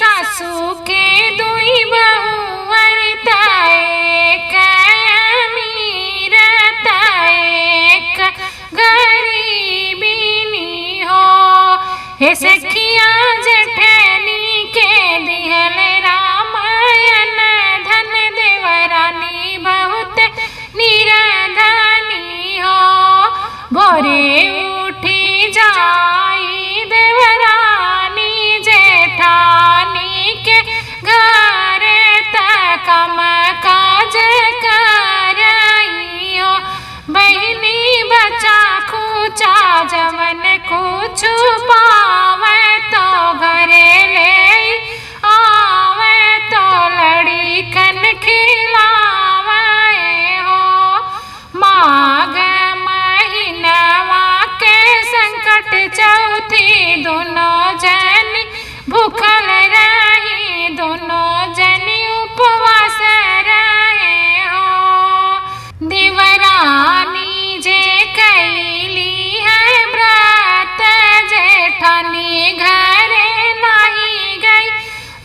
सासू के दुई बहू वरताए अमीर ताए गरीबी हो। हे सखिया जठनी के दिहल रामायण धन देवरानी बहुत निराधनी हो। भोरे उठी जाई देवरानी जेठानी के घर कम काज कराइयो। बहनी बचा खूचा जवन कुछ पावे तो घरे ले आवे तो लड़ी कन खिलावे हो। माघ महीनवा के संकट चौथी दोनों जनी भूखल रही दोनों जनी उपवास रहे हो। देवरानी जे कैली है व्रत जेठानी घरे नहीं गई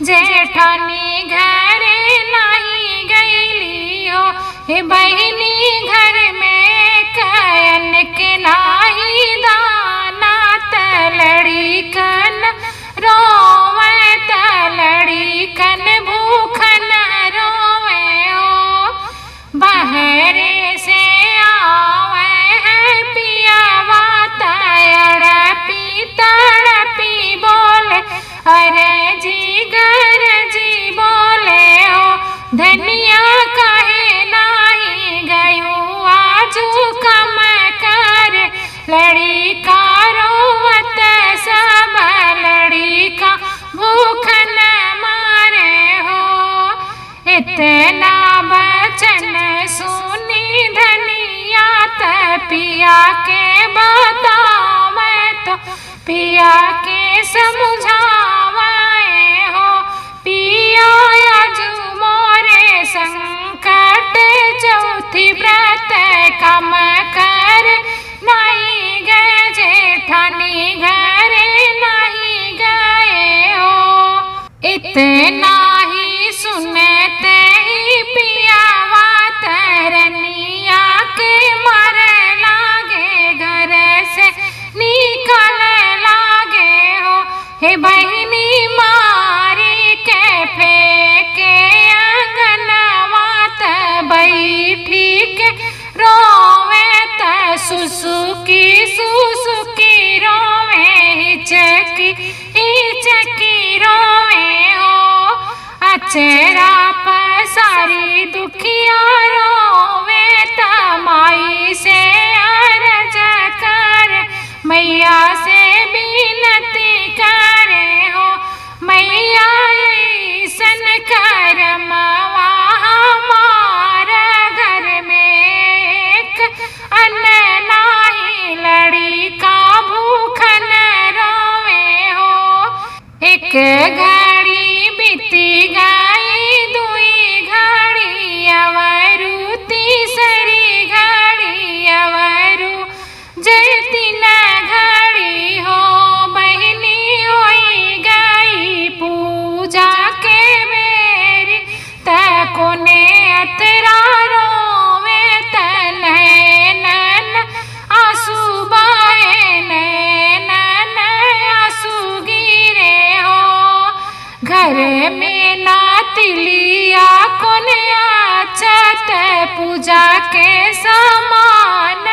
जेठानी घरे नहीं गईली हो। हे बहनी घर में कयन के नाही दाना तलड़ी कन रोवे तलड़ी कन भूखन रोवे हो। बहरे से आवे है पियावा तड़पी तड़पी बोले अरे जी गर जी बोले हो। धनिया कहे नाही गयो आजू कम कर लड़ी का रोवत सब लड़ी का भूखन मारे हो। इतना बचन सुनी धनिया पिया के बतावे तो पिया के समझावे हो। पिया आजू मोरे संकट चौथी व्रत कम कर नहीं गए जेठानी घरे नहीं गए हो। इतना ही सुनते ही पियावा तरनिया के मारे लागे घर से निकल लागे हो। हे बहनी मारी के फेंके अंगनवा त बैठी के रोवे त सुसुकी सुसुकी रोवे हिचकी हिचकी रोवे हो। अचरा पसारी दुखिया रोवे त माई से अर्ज कर मैया से विनती करे हो। मैया ऐसन करमवा हमारा घर में एक अन्न नाही लड़ी का भूखन रोवे हो। एक घड़ी बीती गई दुई घड़ी अवरु तीसरी घड़ी अवरु जे तीन घड़ी हो। बहनी होई गई पूजा के बेरी तकोने अतरा रोवे तनैनन आंसू बहे नैनन आंसू गिरे हो। घर में ना तिलिया कोने अछत पूजा के समान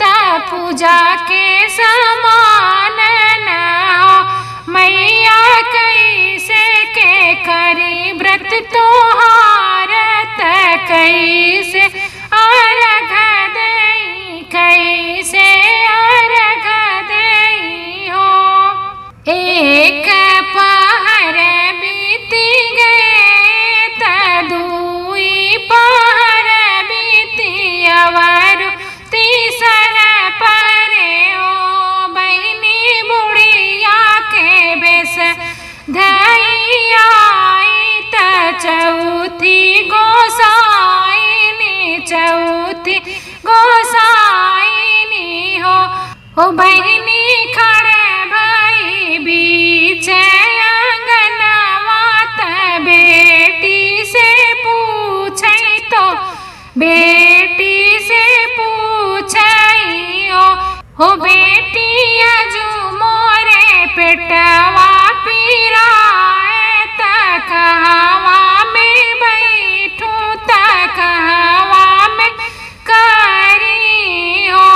त पूजा के समान न हो। मैया कैसे के करी व्रत तोहार त कैसे अर्घ देई कैसे अर्घ देई हो। एक पहर बीती गए त दुई पहर बीती अवरु तीसर परे हो। बहनी बुढ़िया के बेस धई आई त चौथी गोसाइनी चौथी गोसाइनी हो। बहनी खड़े भई बीच अंगनवा पेटवा पीराए त कहवा में बैठूं त कहवा में करी हो।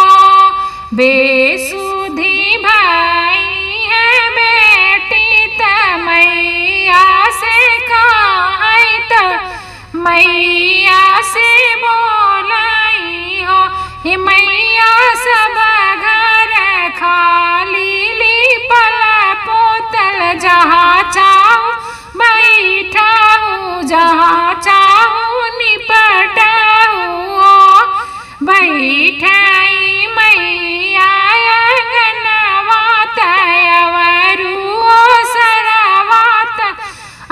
बेसुधी भाई है बेटी त मैया से कहाई त मैया से बोलाई हो। हे मैया सब घर खाली लिपल पोतल जहाँ चाहूँ बैठाऊँ जहाँ चाहूँ निपटाऊँ हो। बैठाई मैया अंगनवा तयवरू सरवा त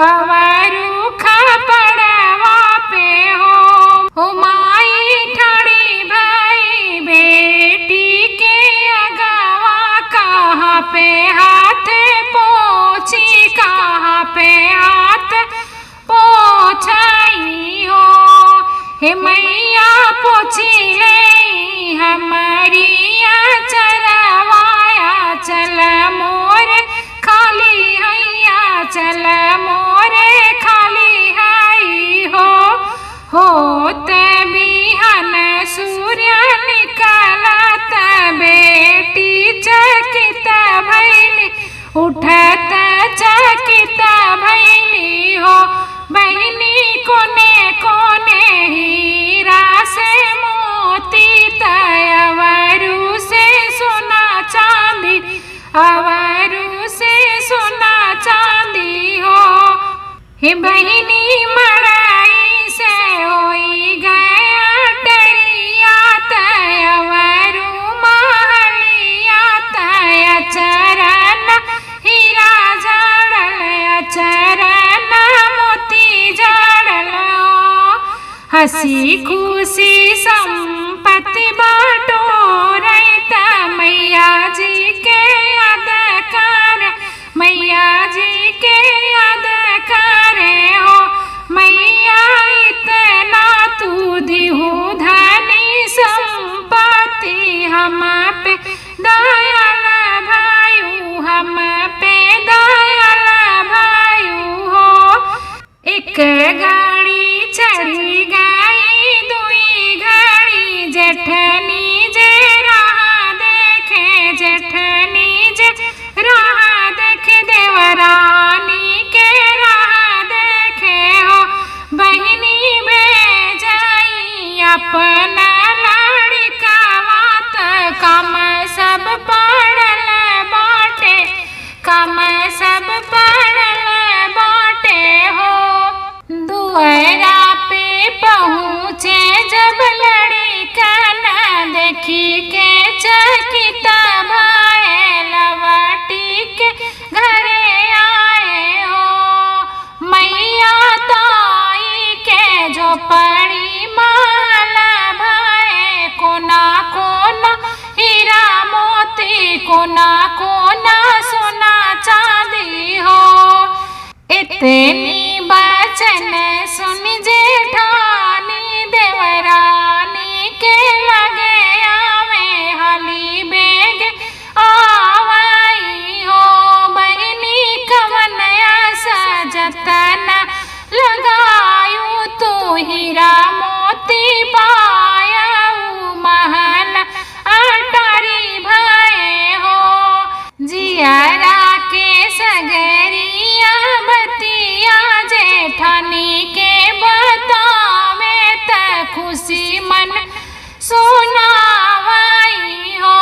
अवरू खपड़वा पे हो। माई ठाड़ी भाई बेटी के अगवा कहाँ पे हाथ पोछी कहाँ पे हाथ पोछाई हो। हे मैया पोछी ले हमारी चरवाया चल मोर खाली हैया चल मोरे खाली हई हो। होत बिहान सूर्य निकलत बेटी चकित भैली उठत चकित भैली हो। बहिनी कोने कोने हीरा से मोती तयवरू से सोना चांदी अवरू से सोना चांदी हो। हे बहिनी मड़ाई से होई गया डरिया तयवरू महलिया तय चरण हीरा जड़ल चरण मोती जड़ल। हसी खुशी संपत्ति बाटोरई त मैया जी के याद कर मैया जी के याद करे हो। मैया इतना तू दिहु धनी संपत्ति हम पे दयाल भायु हम पे दयाल भायु हो। एक गाड़ी चढ़ी गई दुई घड़ी जेठनी जे राह देखे जेठनी जे राह देखे देवरानी के राह देखे हो। बहिनी भेजाई अपना लड़कावा त काम सब पड़ल बाटे काम सब पड़ल बाटे हो। दुआरा पे पहुँचे जब लड़कन देखी के चकित भय लवटी के घरे आए हो। मैया ताई के झोपड़ी माल भय कोना कोना हीरा मोती कोना कोना सोना चांदी हो। इतनी बचन सुन जेठानी देवरानी के लगे आवे हाली बेग आवाई हो। बहिनी कवन सजतन लगायू तू हीरा मोती पायऊ महल अटारी भय हो। जियारा के सगरिया बतिया जेठानी के बतावे त खुशी मन सुनावाई हो।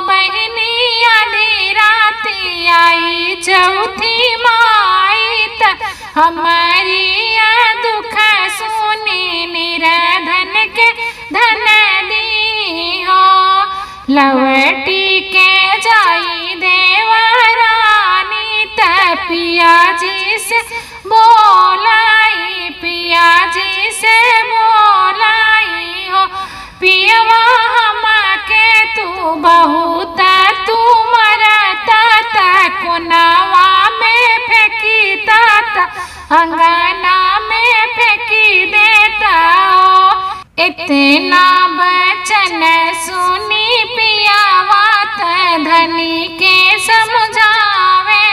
बहिनी आधी राती आई चौथी माई त हमारी दुख सुनी निराधन के धन दी हो। लवटी के जाई देवरानी त पिया जी से बोलाई पिया जी से बोलाई हो। पियवा हम के तू बहुत तू मरता त कोनावा में फेंकी ता अंगना में फेंकी देता हो। इतना बचन सुनी पियावा त धनी के समझावे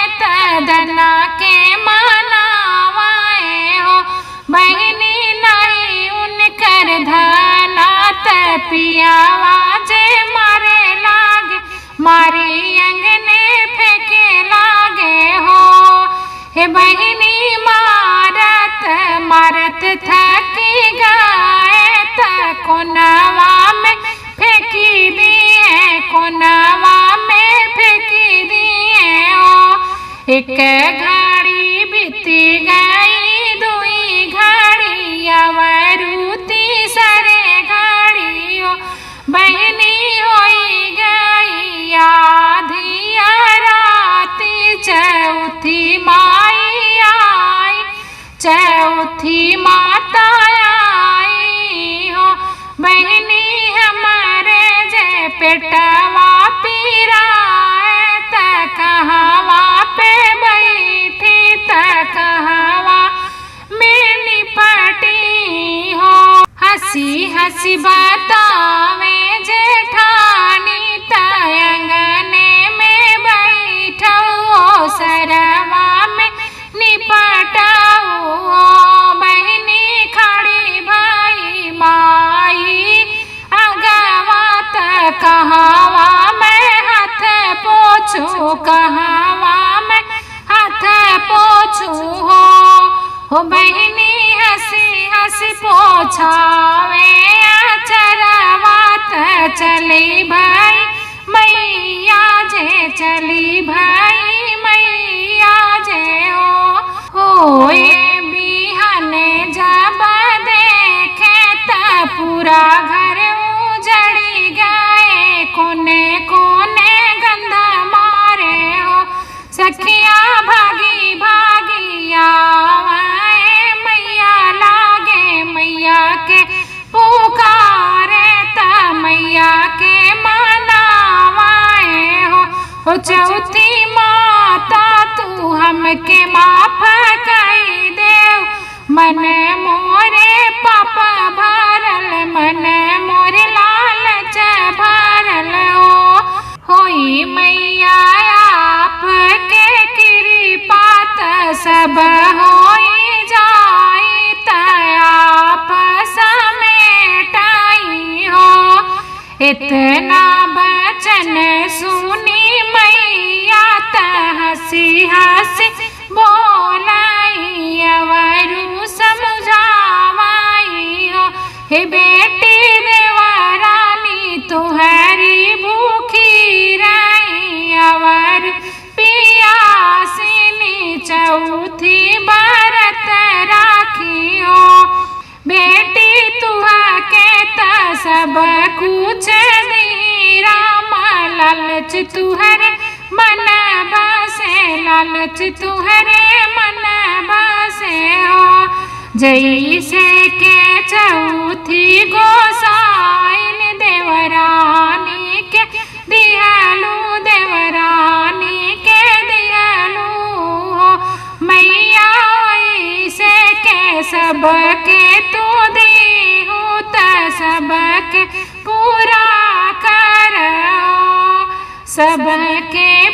हे बहिनी मारत मारत थकी गए त कोनवा में फेंकी दिए, कोनवा में फेंकी दिए ओ। एक घड़ी बीती गई, दुई घड़ी अवरु तीसरे घड़ी ओ। बहिनी होई गई आधी राती, चौथी माई आई, चौथी माता आई हो। बहिनी हमारे जे पेटवा पीराए त कहवा पे बैठी, त कहवा में निपटी हो। हंसी हंसी बतावे जेठानी त अंगने में बैठो, सरवा में निपटाओ। बहिनी खड़ी भाई माई अगवा त कहवा मैं हाथ पोछू, कहवा मैं हाथ पोछू हो। बहिनी हंसी हंसी पोछावे अचरवा त चली भाई मैया जे, चली भाई मैया जे हो। ये बिहने जब देखे त पूरा घर उजड़ी गए, कोने कोने गंदा मारे हो। सखिया भागी भागी आवे मैया लागे, मैया के पुकारे त मैया के मनावाए हो। चौथी माता तू हमके माफ कई देव, मन मोरे पाप भरल, मन मोरे लालच भरल हो। होई मैया आप के कृपा त सब होई जाई, त आप समेटाई हो। इतना बचन सुनी मैया त हंसी हंसी बोलाई, अवरु समझावाई हो। हे बेटी देवरानी तुहरी भूखी रही, अवर पियासिनी चौथी बरत राखी हो। बेटी तुहा के त सब कुछ दी राम, लालच तुहरे मन बसे, लालच तुहरे मन बसे हो। जैसे के चौथी गोसाइन देवरानी के दियालु, देवरानी के दियालु हो। मैया ऐसे के सबके तू दी हो, त सबके पूरा करो, सबके